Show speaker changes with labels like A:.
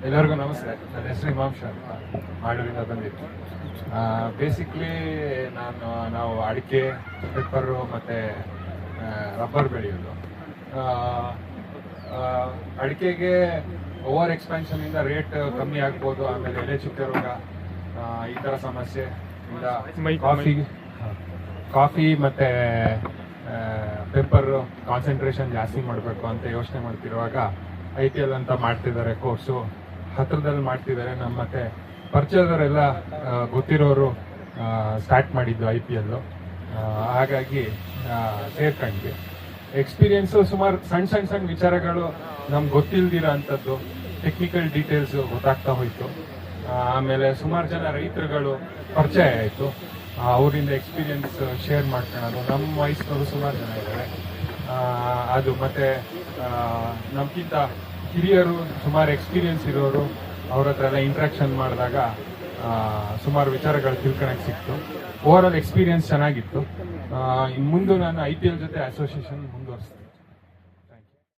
A: ಎಲ್ಲರಿಗೂ ನಮಸ್ತೆ. ನನ್ನ ಹೆಸರು ಹಿಮಾಂಶ ಅಂತ, ಮಾಡೂರಿಂದ ಬಂದಿತ್ತು. ಬೇಸಿಕ್ಲಿ ನಾವು ಅಡಿಕೆ, ಪೆಪ್ಪರು ಮತ್ತು ರಬ್ಬರ್ ಬೆಳೆಯೋದು. ಅಡಿಕೆಗೆ ಓವರ್ ಎಕ್ಸ್ಪೆನ್ಷನಿಂದ ರೇಟ್ ಕಮ್ಮಿ ಆಗ್ಬೋದು, ಆಮೇಲೆ ಎಲೆ ಚುಕ್ಕೆ ರೋಗ ಈ ಥರ ಸಮಸ್ಯೆ ಇಂದ ಕಾಫಿ ಮತ್ತು ಪೆಪ್ಪರ್ ಕಾನ್ಸಂಟ್ರೇಷನ್ ಜಾಸ್ತಿ ಮಾಡಬೇಕು ಅಂತ ಯೋಚನೆ ಮಾಡ್ತಿರುವಾಗ IPL ಅಂತ ಮಾಡ್ತಿದ್ದಾರೆ ಕೋರ್ಸು, ಹತ್ರದಲ್ಲಿ ಮಾಡ್ತಿದ್ದಾರೆ. ನಮ್ಮ ಮತ್ತೆ ಪರಿಚಯದವರೆಲ್ಲ ಗೊತ್ತಿರೋರು ಸ್ಟಾರ್ಟ್ ಮಾಡಿದ್ದು IPL. ಹಾಗಾಗಿ ಸೇರ್ಕೊಂಡ್ವಿ. ಎಕ್ಸ್ಪೀರಿಯನ್ಸು ಸುಮಾರು ಸಣ್ಣ ವಿಚಾರಗಳು ನಮ್ಗೆ ಗೊತ್ತಿಲ್ದಿರೋ ಅಂಥದ್ದು, ಟೆಕ್ನಿಕಲ್ ಡೀಟೇಲ್ಸು ಗೊತ್ತಾಗ್ತಾ ಹೋಯಿತು. ಆಮೇಲೆ ಸುಮಾರು ಜನ ರೈತರುಗಳು ಪರಿಚಯ ಆಯಿತು, ಅವರಿಂದ ಎಕ್ಸ್ಪೀರಿಯನ್ಸ್ ಶೇರ್ ಮಾಡ್ಕೊಳ್ಳೋದು. ನಮ್ಮ ವಯಸ್ಸಿನವರು ಸುಮಾರು ಜನ ಇದ್ದಾರೆ. ಅದು ಮತ್ತು ನಮ್ಗಿಂತ ಹಿರಿಯರು, ಸುಮಾರು ಎಕ್ಸ್ಪೀರಿಯನ್ಸ್ ಇರೋರು, ಅವ್ರ ಹತ್ರ ಎಲ್ಲ ಇಂಟ್ರಾಕ್ಷನ್ ಮಾಡಿದಾಗ ಸುಮಾರು ವಿಚಾರಗಳು ತಿಳ್ಕೊಳಕ್ಕೆ ಸಿಕ್ತು. ಓವರ್ ಆಲ್ ಎಕ್ಸ್ಪೀರಿಯನ್ಸ್ ಚೆನ್ನಾಗಿತ್ತು. ಇನ್ನು ಮುಂದೆ ನಾನು IPL ಜೊತೆ ಅಸೋಸಿಯೇಷನ್ ಮುಂದುವರಿಸ್ತೀನಿ.